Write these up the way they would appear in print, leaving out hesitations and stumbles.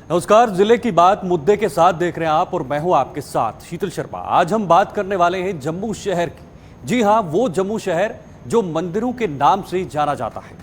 नमस्कार, जिले की बात मुद्दे के साथ देख रहे हैं आप और मैं हूं आपके साथ शीतल शर्मा। आज हम बात करने वाले हैं जम्मू शहर की। जी हां, वो जम्मू शहर जो मंदिरों के नाम से जाना जाता है।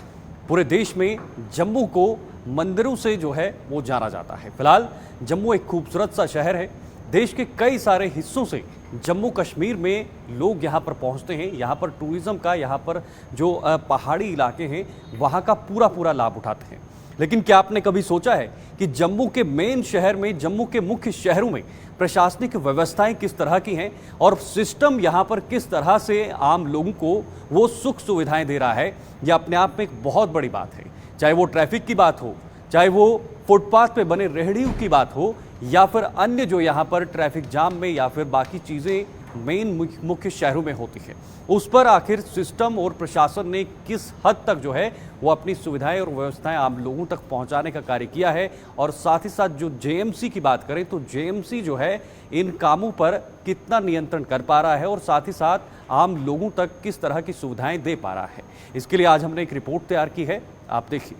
पूरे देश में जम्मू को मंदिरों से जो है वो जाना जाता है। फिलहाल जम्मू एक खूबसूरत सा शहर है। देश के कई सारे हिस्सों से जम्मू कश्मीर में लोग यहाँ पर पहुँचते हैं। यहाँ पर टूरिज्म का, यहाँ पर जो पहाड़ी इलाके हैं वहाँ का पूरा लाभ उठाते हैं। लेकिन क्या आपने कभी सोचा है कि जम्मू के मेन शहर में, जम्मू के मुख्य शहरों में प्रशासनिक व्यवस्थाएं किस तरह की हैं और सिस्टम यहाँ पर किस तरह से आम लोगों को वो सुख सुविधाएं दे रहा है? यह अपने आप में एक बहुत बड़ी बात है। चाहे वो ट्रैफिक की बात हो, चाहे वो फुटपाथ पे बने रेहड़ियों की बात हो, या फिर अन्य जो यहाँ पर ट्रैफिक जाम में या फिर बाकी चीज़ें मेन मुख्य शहरों में होती है, उस पर आखिर सिस्टम और प्रशासन ने किस हद तक जो है वो अपनी सुविधाएं और व्यवस्थाएं आम लोगों तक पहुंचाने का कार्य किया है। और साथ ही साथ जो जेएमसी की बात करें तो जेएमसी जो है इन कामों पर कितना नियंत्रण कर पा रहा है और साथ ही साथ आम लोगों तक किस तरह की सुविधाएं दे पा रहा है। इसके लिए आज हमने एक रिपोर्ट तैयार की है, आप देखिए।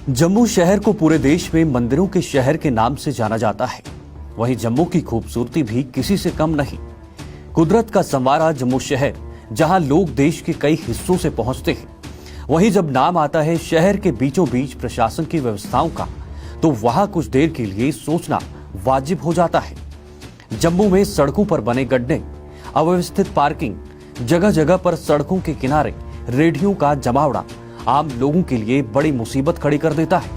जम्मू शहर को पूरे देश में मंदिरों के शहर के नाम से जाना जाता है। वहीं जम्मू की खूबसूरती भी किसी से कम नहीं। कुदरत का संवारा जम्मू शहर, जहां लोग देश के कई हिस्सों से पहुंचते हैं। वहीं जब नाम आता है शहर के बीचों बीच प्रशासन की व्यवस्थाओं का, तो वहां कुछ देर के लिए सोचना वाजिब हो जाता है। जम्मू में सड़कों पर बने गड्ढे, अव्यवस्थित पार्किंग, जगह जगह पर सड़कों के किनारे रेहड़ियों का जमावड़ा आम लोगों के लिए बड़ी मुसीबत खड़ी कर देता है,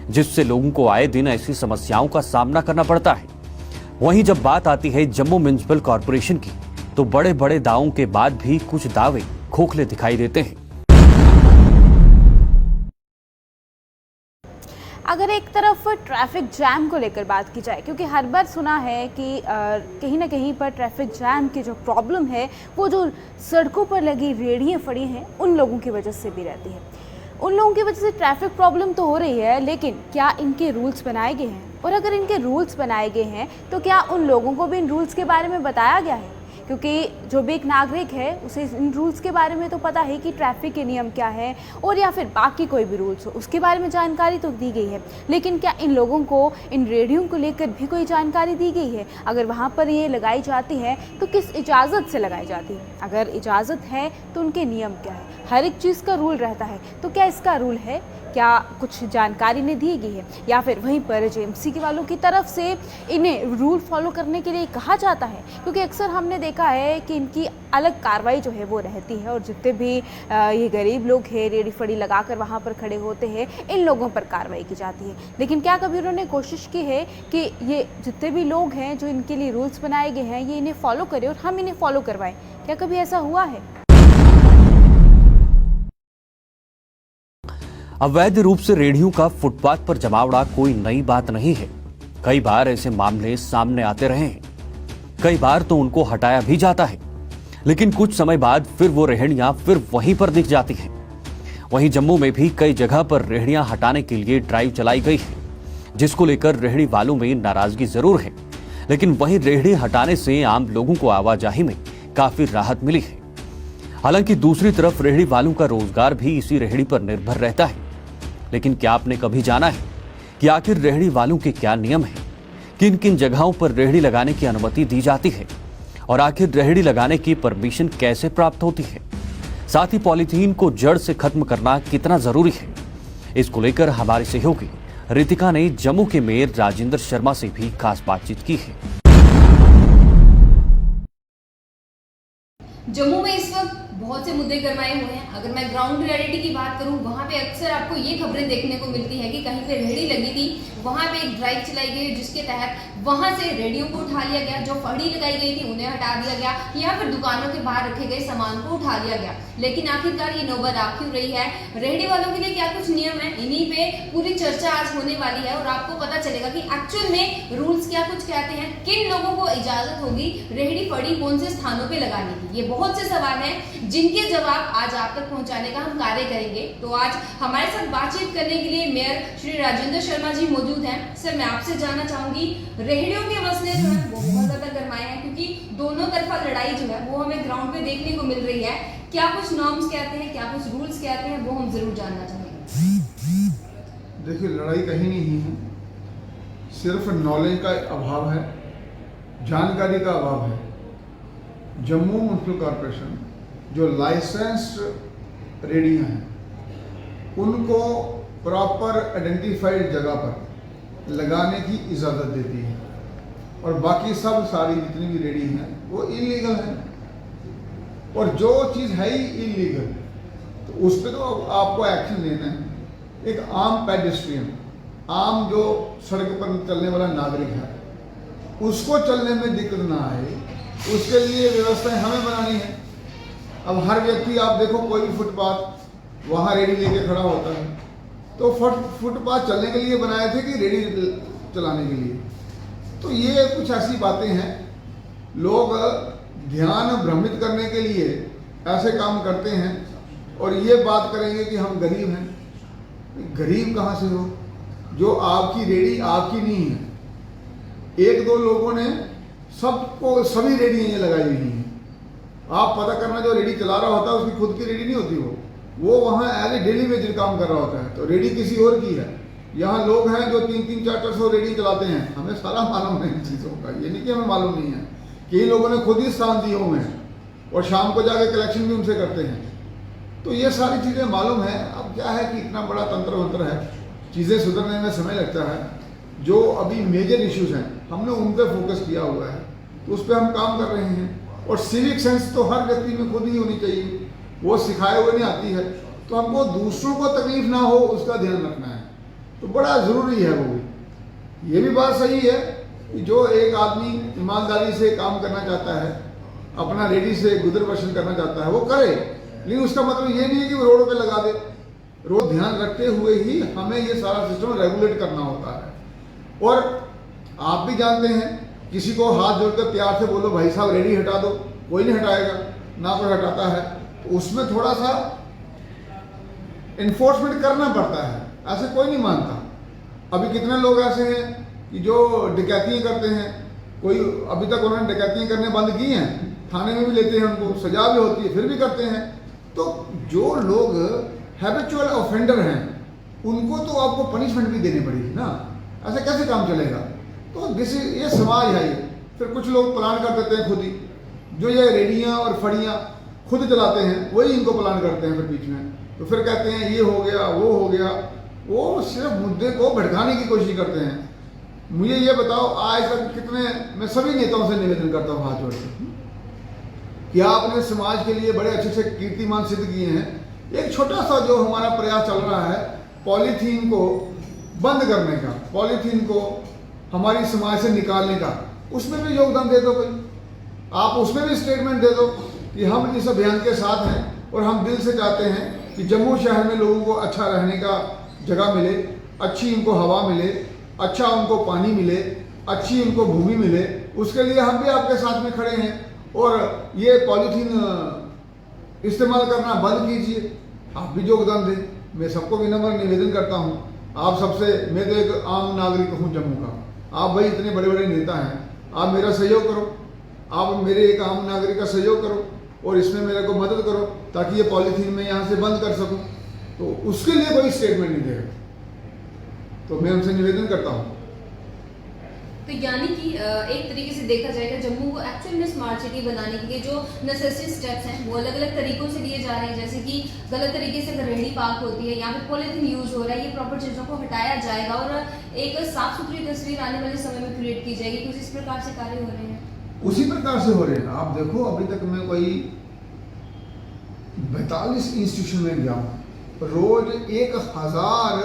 जिससे लोगों को आए दिन ऐसी समस्याओं का सामना करना पड़ता है। वहीं जब बात आती है जम्मू म्युनिसिपल कॉरपोरेशन की, तो बड़े बड़े दावों के बाद भी कुछ दावे खोखले दिखाई देते हैं। अगर एक तरफ ट्रैफिक जैम को लेकर बात की जाए, क्योंकि हर बार सुना है कि कहीं ना कहीं पर ट्रैफिक जैम की जो प्रॉब्लम है वो जो सड़कों पर लगी रेहड़ियाँ फड़ी हैं उन लोगों की वजह से भी रहती है। उन लोगों की वजह से ट्रैफिक प्रॉब्लम तो हो रही है, लेकिन क्या इनके रूल्स बनाए गए हैं? और अगर इनके रूल्स बनाए गए हैं तो क्या उन लोगों को भी इन रूल्स के बारे में बताया गया है? क्योंकि जो भी एक नागरिक है उसे इन रूल्स के बारे में तो पता है कि ट्रैफिक के नियम क्या है, और या फिर बाकी कोई भी रूल्स हो उसके बारे में जानकारी तो दी गई है, लेकिन क्या इन लोगों को इन रेहड़ियों को लेकर भी कोई जानकारी दी गई है? अगर वहाँ पर ये लगाई जाती है तो किस इजाज़त से लगाई जाती है? अगर इजाज़त है तो उनके नियम क्या है? हर एक चीज़ का रूल रहता है, तो क्या इसका रूल है? क्या कुछ जानकारी ने दी गई है? या फिर वहीं पर जेएमसी के वालों की तरफ से इन्हें रूल फॉलो करने के लिए कहा जाता है? क्योंकि अक्सर हमने देखा है कि इनकी अलग कार्रवाई जो है वो रहती है, और जितने भी ये गरीब लोग हैं रेहड़ी फड़ी लगाकर वहाँ पर खड़े होते हैं, इन लोगों पर कार्रवाई की जाती है। लेकिन क्या कभी उन्होंने कोशिश की है कि ये जितने भी लोग हैं जो इनके लिए रूल्स बनाए गए हैं ये इन्हें फॉलो करें और हम इन्हें फॉलो करवाएं? क्या कभी ऐसा हुआ है? अवैध रूप से रेहड़ियों का फुटपाथ पर जमावड़ा कोई नई बात नहीं है। कई बार ऐसे मामले सामने आते रहे हैं। कई बार तो उनको हटाया भी जाता है, लेकिन कुछ समय बाद फिर वो रेहड़ियां फिर वहीं पर दिख जाती हैं। वहीं जम्मू में भी कई जगह पर रेहड़ियां हटाने के लिए ड्राइव चलाई गई है, जिसको लेकर रेहड़ी वालों में नाराजगी जरूर है, लेकिन वहीं रेहड़ी हटाने से आम लोगों को आवाजाही में काफी राहत मिली है। हालांकि दूसरी तरफ रेहड़ी वालों का रोजगार भी इसी रेहड़ी पर निर्भर रहता है। लेकिन क्या आपने कभी जाना है कि आखिर रेहड़ी वालों के क्या नियम हैं? किन किन जगहों पर रेहड़ी लगाने की अनुमति दी जाती है? और आखिर रेहड़ी लगाने की परमिशन कैसे प्राप्त होती है? साथ ही पॉलीथीन को जड़ से खत्म करना कितना जरूरी है? इसको लेकर हमारी सहयोगी रितिका ने जम्मू के मेयर राजेंद्र शर्मा से भी खास बातचीत की है। जम्मू में इस वक्त बहुत से मुद्दे गरमाए हुए हैं। अगर मैं ग्राउंड रियलिटी की बात करूं, वहां पे अक्सर आपको ये खबरें देखने को मिलती है कि कहीं पे रेहड़ी लगी थी, वहां पे एक ड्राइव चलाई गई जिसके तहत वहां से रेहड़ियों को उठा लिया गया, जो फड़ी लगाई गई थी उन्हें हटा दिया गया, या फिर दुकानों के बाहर रखे गए सामान को उठा लिया गया। लेकिन आखिरकार ये नौबत आ क्यों रही है? रेहड़ी वालों के लिए क्या कुछ नियम है? इन्हीं पे पूरी चर्चा आज होने वाली है और आपको पता चलेगा कि एक्चुअल में रूल्स क्या कुछ कहते हैं, किन लोगों को इजाजत होगी रेहड़ी फड़ी कौन से स्थानों पे लगाने की। ये बहुत से सवाल हैं जिनके जवाब आज आप तक पहुंचाने का हम कार्य करेंगे। तो आज हमारे साथ बातचीत करने के लिए मेयर श्री राजेंद्र शर्मा जी मौजूद हैं। सर, मैं आपसे जानना चाहूंगी, रेहड़ियों के मसले जो है वो बहुत ज्यादा गरमाए हैं, क्योंकि दोनों तरफा लड़ाई जो है वो हमें ग्राउंड पे देखने को मिल रही है। क्या कुछ नॉर्म्स कहते हैं, क्या कुछ रूल्स कहते हैं, वो हम जरूर जानना चाहेंगे। देखिए, लड़ाई कहीं नहीं है, सिर्फ नॉलेज का अभाव है, जानकारी का अभाव है। जम्मू म्युनिसिपल कॉरपोरेशन जो लाइसेंस्ड रेडियां हैं उनको प्रॉपर आइडेंटिफाइड जगह पर लगाने की इजाज़त देती है, और बाकी सब सारी जितनी भी रेडी हैं वो इलीगल है। और जो चीज़ है ही इलीगल तो उस पर तो आपको एक्शन लेना है। एक आम पेडेस्ट्रियन, आम जो सड़क पर चलने वाला नागरिक है, उसको चलने में दिक्कत ना आए, उसके लिए व्यवस्थाएं हमें बनानी है। अब हर व्यक्ति, आप देखो कोई भी फुटपाथ वहाँ रेडी लेके खड़ा होता है, तो फुटपाथ चलने के लिए बनाए थे कि रेडी चलाने के लिए? तो ये कुछ ऐसी बातें हैं, लोग ध्यान भ्रमित करने के लिए ऐसे काम करते हैं और ये बात करेंगे कि हम गरीब हैं। गरीब कहाँ से हो? जो आपकी रेडी आपकी नहीं है, एक दो लोगों ने सबको सभी रेडी ये लगाई हुई हैं। आप पता करना, जो रेडी चला रहा होता है उसकी खुद की रेडी नहीं होती, वो वहाँ एज ए डेली वेजर काम कर रहा होता है, तो रेडी किसी और की है। यहाँ लोग हैं जो 300 400 रेडी चलाते हैं, हमें सारा मालूम है इन चीज़ों का, ये नहीं कि हमें मालूम नहीं है। कई लोगों ने खुद ही स्थान दिए हुए हैं और शाम को जाके कलेक्शन भी उनसे करते हैं। तो ये सारी चीज़ें मालूम है। अब क्या है कि इतना बड़ा तंत्र मंत्र है, चीज़ें सुधरने में समय लगता है। जो अभी मेजर इश्यूज हैं हमने उन पर फोकस किया हुआ है, तो उस पर हम काम कर रहे हैं। और सिविक सेंस तो हर व्यक्ति में खुद ही होनी चाहिए, वो सिखाए हुए नहीं आती है, तो हमको दूसरों को तकलीफ ना हो उसका ध्यान रखना है, तो बड़ा ज़रूरी है वो भी। ये भी बात सही है कि जो एक आदमी ईमानदारी से काम करना चाहता है, अपना रेडी से गुजर बसर करना चाहता है, वो करे, लेकिन उसका मतलब ये नहीं है कि वो रोड पे लगा दे। रोड ध्यान रखते हुए ही हमें ये सारा सिस्टम रेगुलेट करना होता है। और आप भी जानते हैं, किसी को हाथ जोड़कर प्यार से बोलो भाई साहब रेडी हटा दो, कोई नहीं हटाएगा, ना कोई हटाता है। तो उसमें थोड़ा सा इन्फोर्समेंट करना पड़ता है, ऐसे कोई नहीं मानता। अभी कितने लोग ऐसे हैं कि जो डकैतियाँ करते हैं, कोई अभी तक उन्होंने डकैतियाँ करने बंद की हैं, थाने में भी लेते हैं, उनको सजा भी होती है, फिर भी करते हैं। तो जो लोग हैबिचुअल ऑफेंडर हैं उनको तो आपको पनिशमेंट भी देनी पड़ेगी ना, ऐसे कैसे काम चलेगा? तो ये समाज है। ये फिर कुछ लोग प्लान कर देते हैं खुद ही, जो ये रेडियाँ और फड़ियाँ खुद चलाते हैं वही इनको प्लान करते हैं फिर बीच में, तो फिर कहते हैं ये हो गया वो हो गया, वो सिर्फ मुद्दे को भड़काने की कोशिश करते हैं। मुझे ये बताओ, आज तक कितने, मैं सभी नेताओं से निवेदन करता हूँ हाथ जोड़ के, कि आपने समाज के लिए बड़े अच्छे से कीर्तिमान सिद्ध किए हैं। एक छोटा सा जो हमारा प्रयास चल रहा है पॉलीथीन को बंद करने का, पॉलीथीन को हमारी समाज से निकालने का, उसमें भी योगदान दे दो कोई, आप उसमें भी स्टेटमेंट दे दो कि हम इस अभियान के साथ हैं और हम दिल से चाहते हैं कि जम्मू शहर में लोगों को अच्छा रहने का जगह मिले, अच्छी उनको हवा मिले, अच्छा उनको पानी मिले, अच्छी उनको भूमि मिले, उसके लिए हम भी आपके साथ में खड़े हैं। और ये पॉलीथीन इस्तेमाल करना बंद कीजिए, आप भी योगदान दें। मैं सबको विनम्र निवेदन करता हूँ, आप सबसे, मैं तो एक आम नागरिक हूँ जम्मू का, आप भाई इतने बड़े बड़े नेता हैं, आप मेरा सहयोग करो, आप मेरे एक आम नागरिक का सहयोग करो और इसमें मेरे को मदद करो ताकि ये पॉलीथीन मैं यहाँ से बंद कर सकूँ। तो उसके लिए कोई स्टेटमेंट नहीं देगा, तो मैं उनसे निवेदन करता हूँ। तो यानी कि एक तरीके से देखा जाएगा, जम्मू को एक्चुअल में स्मार्ट सिटी बनाने के लिए जो नेसेसरी स्टेप्स हैं वो अलग अलग तरीकों से लिए जा रहे हैं। जैसे कि गलत तरीके से अगर रेहड़ी पार्क होती है, यहाँ पे पॉलीथीन यूज हो रहा है, ये प्रॉपर चीज़ों को हटाया जाएगा और एक साफ सुथरी तस्वीर आने वाले समय में क्रिएट की जाएगी। कुछ इस प्रकार से कार्य हो रहे हैं, उसी प्रकार से हो रहे हैं। आप देखो, अभी तक मैं कोई 42 इंस्टीट्यूशन में गया हूँ, रोज 1000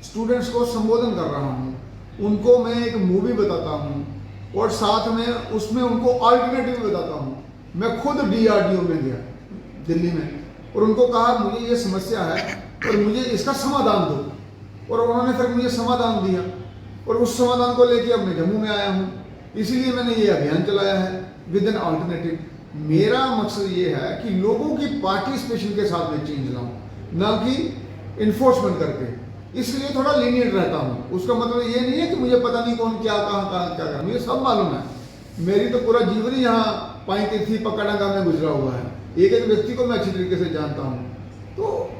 स्टूडेंट्स को संबोधन कर रहा हूँ, उनको मैं एक मूवी बताता हूँ और साथ में उसमें उनको अल्टरनेटिव बताता हूँ। मैं खुद DRDO में गया दिल्ली में और उनको कहा मुझे ये समस्या है और मुझे इसका समाधान दो, और उन्होंने फिर मुझे समाधान दिया और उस समाधान को लेके अब मैं जम्मू में आया हूँ। इसीलिए मैंने ये अभियान चलाया है विद एन अल्टरनेटिव। मेरा मकसद ये है कि लोगों की पार्टिसिपेशन के साथ में चेंज लाऊं, ना कि इन्फोर्समेंट करके। इसलिए थोड़ा लीनियंट रहता हूँ। उसका मतलब ये नहीं है कि मुझे पता नहीं कौन क्या कहाँ क्या कर, मुझे सब मालूम है। मेरी तो पूरा जीवन ही यहाँ पाईतीर्थी पकड़ागा में गुजरा हुआ है। एक एक व्यक्ति को मैं अच्छी तरीके से जानता हूँ, तो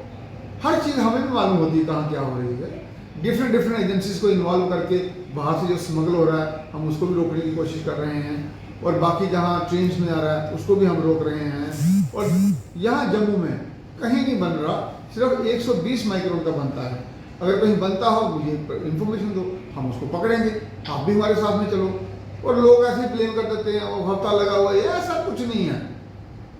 हर चीज़ हमें भी मालूम होती है कहाँ क्या हो रही है। डिफरेंट एजेंसीज को इन्वॉल्व करके बाहर से जो स्मगल हो रहा है हम उसको भी रोकने की कोशिश कर रहे हैं, और बाकी जहाँ ट्रेन्स में आ रहा है उसको भी हम रोक रहे हैं। और यहाँ जम्मू में कहीं नहीं बन रहा, सिर्फ 120 माइक्रोन का बनता है। अगर कहीं बनता हो मुझे इन्फॉर्मेशन दो, हम उसको पकड़ेंगे, आप भी हमारे साथ में चलो। और लोग ऐसे ब्लेम कर देते हैं वो हफ्ता लगा हुआ है, ऐसा कुछ नहीं है।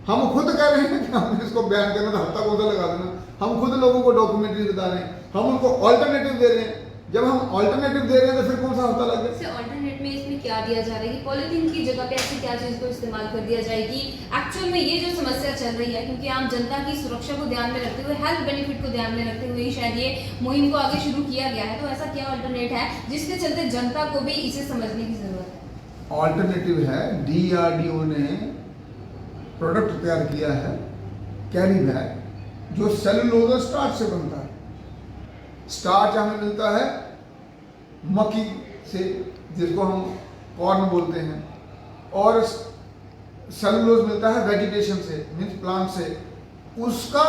हम खुद कह रहे हैं कि हमने इसको बैन करना था, हफ्ता कौन सा लगा देना। हम खुद लोगों को डॉक्यूमेंट्री बता रहे हैं, हम उनको ऑल्टरनेटिव दे रहे हैं। जब हम ऑल्टरनेटिव दे रहे हैं तो फिर कौन सा हफ्ता लग गया? ऑल्टरनेट में इसमें क्या दिया जा रहा है कि पॉलिथीन की जगह पे ऐसी क्या चीज को इस्तेमाल कर दिया जाएगी? एक्चुअल में ये जो समस्या चल रही है, क्योंकि आम जनता की सुरक्षा को ध्यान में रखते हुए, हेल्थ बेनिफिट को ध्यान में रखते हुए ही शायद ये मुहिम को आगे शुरू किया गया है। तो ऐसा क्या ऑल्टरनेट है जिसके चलते जनता को भी इसे समझने की जरूरत है? ऑल्टरनेटिव है, DRDO ने प्रोडक्ट तैयार किया है, कैरी बैग, जो सेलुलोज स्टार्च से बनता है। स्टार्च हमें मिलता है मक्की से, जिसको हम कॉर्न बोलते हैं, और सेलुलोज मिलता है वेजिटेशन से, मीन्स प्लांट से। उसका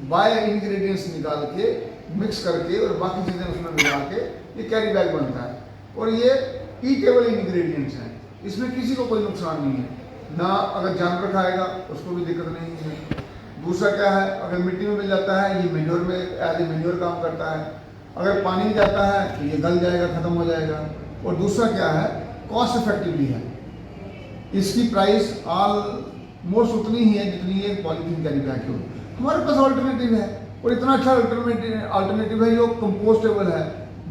बायो इंग्रेडिएंट्स निकाल के मिक्स करके और बाकी चीज़ें उसमें मिला के ये कैरी बैग बनता है। और ये ईटेबल इंग्रेडिएंट्स हैं, इसमें किसी को कोई नुकसान नहीं है, ना अगर जानवर खाएगा उसको भी दिक्कत नहीं है। दूसरा क्या है, अगर मिट्टी में मिल जाता है ये मैन्योर में एज ए मैन्योर काम करता है। अगर पानी में जाता है तो ये गल जाएगा, ख़त्म हो जाएगा। और दूसरा क्या है, कॉस्ट इफेक्टिवली है। इसकी प्राइस ऑलमोस्ट उतनी ही है जितनी एक पॉलीथीन कैरी बैग की हो। हमारे पास ऑल्टरनेटिव है, और इतना अच्छा ऑल्टरनेटिव है जो कंपोस्टेबल है,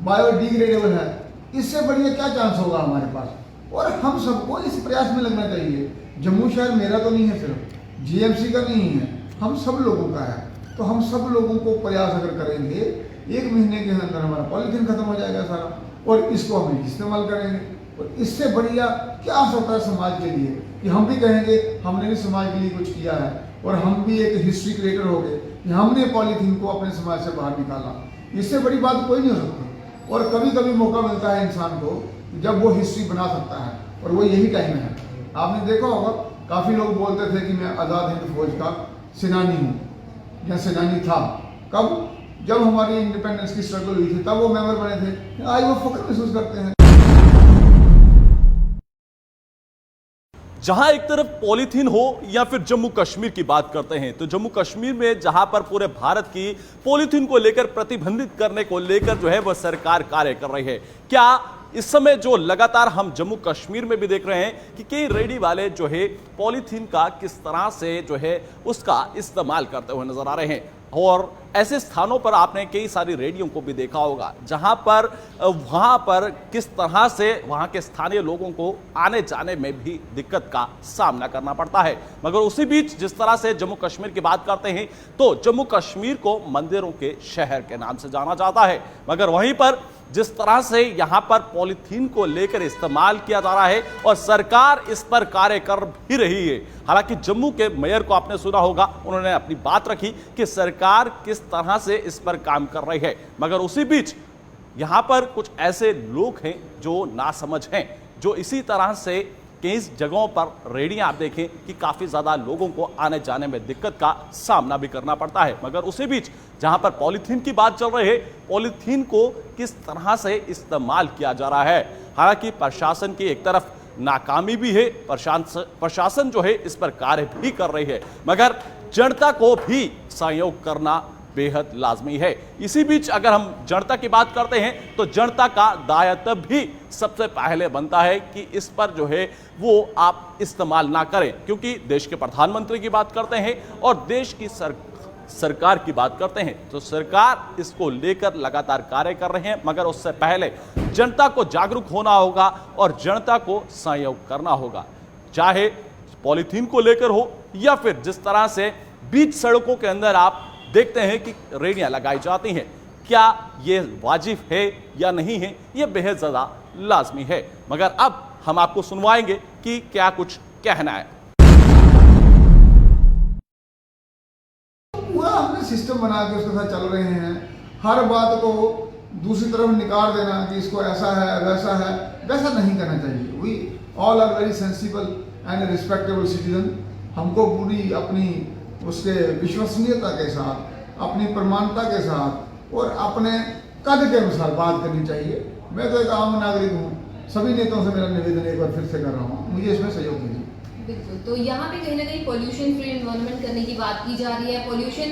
बायोडिग्रेडेबल है। इससे बढ़िया क्या चांस होगा हमारे पास? और हम सबको इस प्रयास में लगना चाहिए। जम्मू शहर मेरा तो नहीं है, सिर्फ GMC का नहीं है, हम सब लोगों का है। तो हम सब लोगों को प्रयास अगर करेंगे, 1 महीने के अंदर हमारा पॉलीथीन खत्म हो जाएगा सारा, और इसको हम इस्तेमाल करेंगे। और इससे बढ़िया क्या हो सकता है समाज के लिए कि हम भी कहेंगे हमने भी समाज के लिए कुछ किया है, और हम भी एक हिस्ट्री क्रिएटर हो गए कि हमने पॉलीथीन को अपने समाज से बाहर निकाला। इससे बड़ी बात कोई नहीं हो सकती। और कभी कभी मौका मिलता है इंसान को जब वो हिस्ट्री बना सकता है, और वो यही टाइम है। आपने देखा होगा काफ़ी लोग बोलते थे कि मैं आज़ाद हिंद फौज का सेनानी हूँ या सेनानी था। कब? जब हमारी इंडिपेंडेंस की स्ट्रगल हुई थी तब वो मेंबर बने थे। आज वो फख्र महसूस करते हैं। जहां एक तरफ पॉलीथीन हो या फिर जम्मू कश्मीर की बात करते हैं, तो जम्मू कश्मीर में जहां पर पूरे भारत की पॉलीथीन को लेकर प्रतिबंधित करने को लेकर जो है वह सरकार कार्य कर रही है। क्या इस समय जो लगातार हम जम्मू कश्मीर में भी देख रहे हैं कि कई रेडी वाले जो है पॉलीथीन का किस तरह से जो है उसका इस्तेमाल करते हुए नजर आ रहे हैं, और ऐसे स्थानों पर आपने कई सारी रेडियो को भी देखा होगा जहां पर वहां पर किस तरह से वहां के स्थानीय लोगों को आने जाने में भी दिक्कत का सामना करना पड़ता है। मगर उसी बीच जिस तरह से जम्मू कश्मीर की बात करते हैं तो जम्मू कश्मीर को मंदिरों के शहर के नाम से जाना जाता है, मगर वहीं पर जिस तरह से यहां पर पॉलीथीन को लेकर इस्तेमाल किया जा रहा है और सरकार इस पर कार्य कर भी रही है। हालांकि जम्मू के मेयर को आपने सुना होगा, उन्होंने अपनी बात रखी कि सरकार किस तरह से इस पर काम कर रही है, मगर उसी बीच यहां पर कुछ ऐसे लोग हैं जो नासमझ हैं, जो इसी तरह से कई जगहों पर रेडियां आप देखें कि काफी ज्यादा लोगों को आने जाने में दिक्कत का सामना भी करना पड़ता है। मगर उसी बीच जहां पर पॉलीथीन की बात चल रही है, पॉलीथीन को किस तरह से इस्तेमाल किया जा रहा है। हालांकि प्रशासन की एक तरफ नाकामी भी है, प्रशासन जो है इस पर कार्य भी कर रही है, मगर जनता को भी सहयोग करना बेहद लाजमी है। इसी बीच अगर हम जनता की बात करते हैं तो जनता का दायित्व भी सबसे पहले बनता है कि इस पर जो है वो आप इस्तेमाल ना करें, क्योंकि देश के प्रधानमंत्री की बात करते हैं और देश की सरकार की बात करते हैं तो सरकार इसको लेकर लगातार कार्य कर रहे हैं, मगर उससे पहले जनता को जागरूक होना होगा और जनता को सहयोग करना होगा, चाहे पॉलीथीन को लेकर हो या फिर जिस तरह से बीच सड़कों के अंदर आप देखते हैं कि रेडियां लगाई जाती हैं। क्या ये वाजिब है या नहीं है, ये बेहद ज्यादा लाजमी है। मगर अब हम आपको सुनवाएंगे कि क्या कुछ कहना है। सिस्टम बना के उसके साथ चल रहे हैं। हर बात को दूसरी तरफ निकाल देना कि इसको ऐसा है वैसा है, वैसा नहीं करना चाहिए। We all are very sensible and respectable citizen. हमको पूरी अपनी उसके विश्वसनीयता के साथ, अपनी प्रमाणता के साथ और अपने कद के अनुसार बात करनी चाहिए। मैं तो एक आम नागरिक हूँ, सभी नेताओं से मेरा निवेदन एक बार फिर से कर रहा हूँ, मुझे इसमें सहयोग कीजिए। बिल्कुल, तो यहाँ पे कहीं ना कहीं पॉल्यूशन फ्री एनवायरनमेंट करने की बात की जा रही है। पॉल्यूशन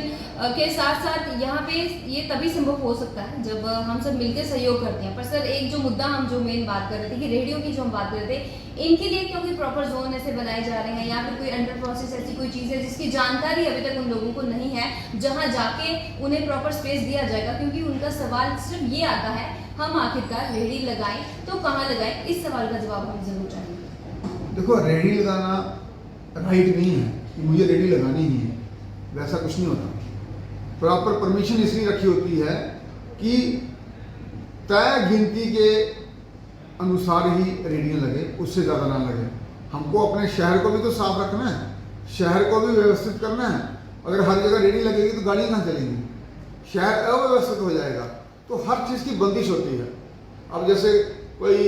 के साथ साथ यहाँ पे ये तभी संभव हो सकता है जब हम सब मिलकर सहयोग करते हैं। पर सर, एक जो मुद्दा हम जो मेन बात कर रहे थे कि रेडियो की जो हम बात कर रहे थे, इनके लिए क्योंकि प्रॉपर जोन ऐसे बनाए जा रहे हैं या फिर कोई अंडर प्रोसेस ऐसी कोई चीज़ है जिसकी जानकारी अभी तक उन लोगों को नहीं है, जहाँ जाके उन्हें प्रॉपर स्पेस दिया जाएगा? क्योंकि उनका सवाल सिर्फ ये आता है, हम आखिरकार रेहड़ी लगाएं तो कहाँ लगाएं? इस सवाल का जवाब हमें जरूर चाहिए। देखो, रेहड़ी लगाना राइट नहीं है कि मुझे रेहड़ी लगानी ही है, वैसा कुछ नहीं होता। प्रॉपर परमिशन इसलिए रखी होती है कि तय गिनती के अनुसार ही रेहड़ियाँ लगे, उससे ज़्यादा ना लगे। हमको अपने शहर को भी तो साफ रखना है, शहर को भी व्यवस्थित करना है। अगर हर जगह रेहड़ी लगेगी तो गाड़ी कहाँ चलेंगी, शहर अव्यवस्थित हो जाएगा। तो हर चीज़ की बंदिश होती है। अब जैसे कोई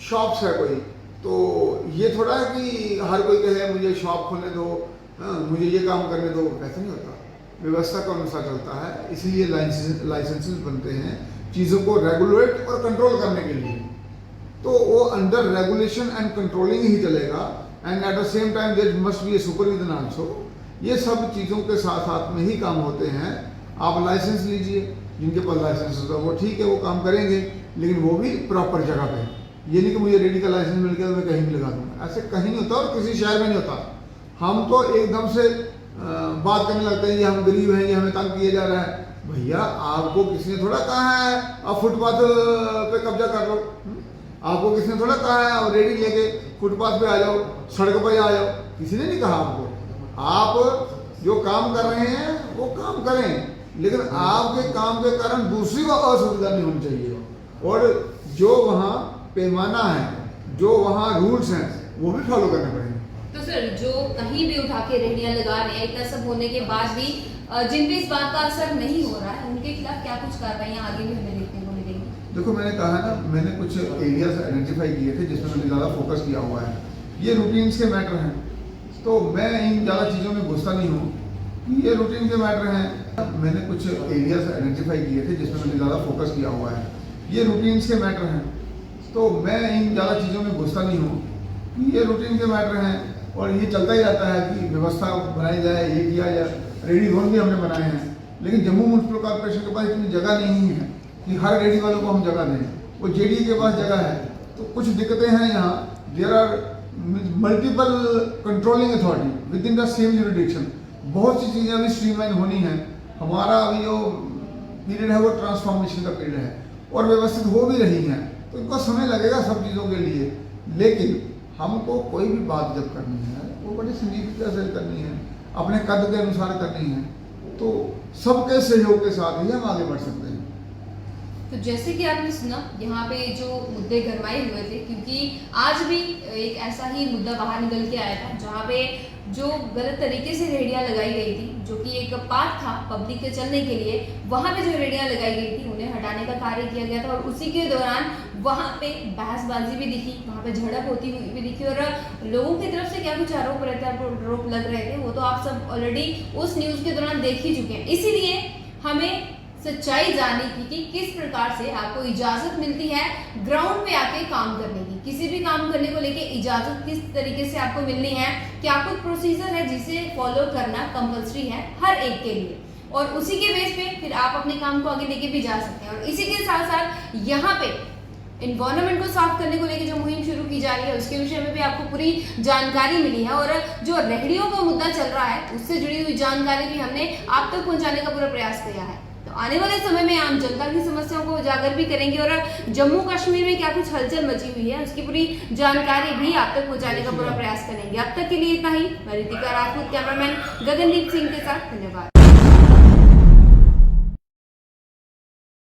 शॉप्स है कोई, तो ये थोड़ा है कि हर कोई कहे मुझे शॉप खोलने दो, मुझे ये काम करने दो, ऐसा नहीं होता। व्यवस्था के अनुसार चलता है, इसीलिए लाइसेंसेस बनते हैं चीज़ों को रेगुलेट और कंट्रोल करने के लिए। तो वो अंडर रेगुलेशन एंड कंट्रोलिंग ही चलेगा, and at the same time there must be a supervision also. ये सब चीज़ों के साथ साथ में ही काम होते हैं। आप लाइसेंस लीजिए, जिनके पास लाइसेंस होगा वो ठीक है, वो काम करेंगे, लेकिन वो भी प्रॉपर जगह पे। ये नहीं कि मुझे रेडी का लाइसेंस मिल गया तो मैं कहीं भी लगा दूंगा, ऐसे कहीं नहीं होता और किसी शहर में नहीं होता। हम तो एकदम से बात करने लगते हैं, ये हम गरीब हैं, ये हमें तंग किया जा रहा है। भैया, आपको किसी ने थोड़ा कहा है आप फुटपाथ पे कब्जा कर लो? आपको किसी ने थोड़ा कहा है आप रेडी लेके फुटपाथ पे आ जाओ, सड़क पर आ जाओ? किसी ने नहीं कहा आपको। आप जो काम कर रहे हैं वो काम करें, लेकिन आपके काम के कारण दूसरी को असुविधा नहीं होनी चाहिए। और जो वहाँ पैमाना है, जो वहाँ रूल्स हैं, वो भी फॉलो करने पड़ेंगे। तो सर, जो कहीं भी उठा के रेहड़ियां लगा रहे हैं, इतना सब होने के बाद भी जिन पे इस बात का असर नहीं हो रहा है, उनके खिलाफ क्या कुछ कार्रवाइयां आगे भी हमें देखने को मिलेंगी? देखो, मैंने कहा ना, मैंने कुछ एरियाज आइडेंटिफाई किए थे जिसमें मैंने ज़्यादा फोकस किया हुआ है। ये रूटीन्स के मैटर हैं, तो मैं इन ज़्यादा चीज़ों में घुसता नहीं हूँ कि ये रूटीन के मैटर हैं। मैंने कुछ एरियाज आइडेंटिफाई किए थे जिसमें मैंने ज़्यादा फोकस किया हुआ है। ये रूटीन्स के मैटर हैं, तो मैं इन ज़्यादा चीज़ों में घुसता नहीं हूँ कि ये रूटीन के मैटर हैं और ये चलता ही रहता है कि व्यवस्था बनाई जाए, ये किया जाए। रेडी जोन भी हमने बनाए हैं, लेकिन जम्मू म्युनिसिपल कॉर्पोरेशन के पास इतनी जगह नहीं है कि हर रेडी वालों को हम जगह दें। वो जेडी के पास जगह है, तो कुछ दिक्कतें हैं यहाँ। There are multiple controlling authority within the same jurisdiction. बहुत सी चीज़ें अभी स्ट्रीमलाइन होनी है। हमारा अभी जो पीरियड है वो ट्रांसफॉर्मेशन का पीरियड है और व्यवस्थित हो भी रही हैं, तो इनको समय लगेगा सब चीज़ों के लिए। लेकिन हमको कोई भी बात जब करनी है वो बड़ी संजीदगी से करनी है, अपने कद के अनुसार करनी है, तो सबके सहयोग के साथ ही हम आगे बढ़ सकते हैं। तो जैसे कि आपने सुना, यहाँ पे जो मुद्दे गरमाए हुए थे, क्योंकि आज भी एक ऐसा ही मुद्दा बाहर निकल के आया था जहाँ पे जो गलत तरीके से रेहड़ियाँ लगाई गई थी, जो कि एक पार्क था पब्लिक के चलने के लिए, वहाँ पे जो रेहड़ियाँ लगाई गई थी उन्हें हटाने का कार्य किया गया था। और उसी के दौरान वहाँ पे बहसबाजी भी दिखी, वहाँ पे झड़प होती हुई भी दिखी, और लोगों की तरफ से क्या कुछ आरोप लग रहे थे वो तो आप सब ऑलरेडी उस न्यूज़ के दौरान देख ही चुके हैं। इसीलिए हमें सच्चाई जानने की कि किस प्रकार से आपको इजाजत मिलती है ग्राउंड पे आके काम करने की। किसी भी काम करने को लेके इजाजत किस तरीके से आपको मिलनी है, क्या कुछ प्रोसीजर है जिसे फॉलो करना कंपलसरी है हर एक के लिए, और उसी के बेस पे फिर आप अपने काम को आगे लेके भी जा सकते हैं। और इसी के साथ साथ यहाँ पे इन्वायरमेंट को साफ करने को लेकर जो मुहिम शुरू की जा रही है उसके विषय में भी आपको पूरी जानकारी मिली है, और जो रेहड़ियों का मुद्दा चल रहा है उससे जुड़ी हुई जानकारी भी हमने आप तक पहुंचाने का पूरा प्रयास किया है। तो आने वाले समय में आम जनता की समस्याओं को उजागर भी करेंगे, और जम्मू कश्मीर में क्या कुछ हलचल मची हुई है उसकी पूरी जानकारी भी आप तक पहुंचाने का पूरा प्रयास करेंगे। अब तक के लिए इतना ही। मैं रितिका राजपूत, कैमरामैन गगनदीप सिंह के साथ, धन्यवाद।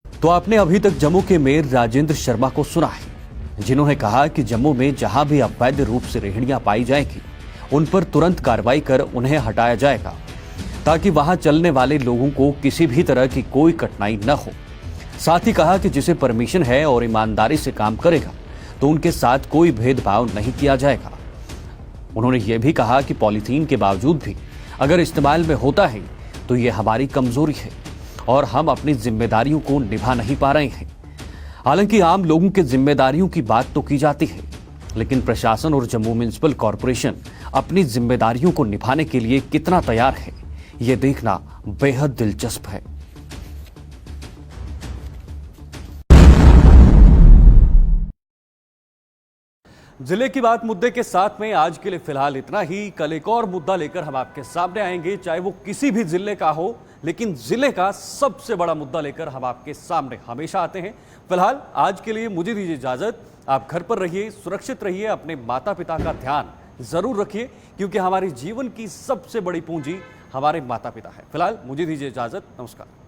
तो आपने अभी तक जम्मू के मेयर राजेंद्र शर्मा को सुना है, जिन्होंने कहा कि जम्मू में जहां भी अवैध रूप से रेहड़ियां पाई जाएंगी उन पर तुरंत कार्रवाई कर उन्हें हटाया जाएगा। ताकि वहां चलने वाले लोगों को किसी भी तरह की कोई कठिनाई न हो। साथ ही कहा कि जिसे परमिशन है और ईमानदारी से काम करेगा तो उनके साथ कोई भेदभाव नहीं किया जाएगा। उन्होंने यह भी कहा कि पॉलीथीन के बावजूद भी अगर इस्तेमाल में होता है तो यह हमारी कमजोरी है और हम अपनी जिम्मेदारियों को निभा नहीं पा रहे हैं। हालांकि आम लोगों की जिम्मेदारियों की बात तो की जाती है, लेकिन प्रशासन और जम्मू म्युनिसिपल कॉरपोरेशन अपनी जिम्मेदारियों को निभाने के लिए कितना तैयार है, यह देखना बेहद दिलचस्प है। जिले की बात मुद्दे के साथ में आज के लिए फिलहाल इतना ही। कल एक और मुद्दा लेकर हम आपके सामने आएंगे, चाहे वो किसी भी जिले का हो, लेकिन जिले का सबसे बड़ा मुद्दा लेकर हम आपके सामने हमेशा आते हैं। फिलहाल आज के लिए मुझे दीजिए इजाजत। आप घर पर रहिए, सुरक्षित रहिए, अपने माता पिता का ध्यान जरूर रखिए, क्योंकि हमारे जीवन की सबसे बड़ी पूंजी हमारे माता पिता है। फिलहाल मुझे दीजिए इजाजत। नमस्कार।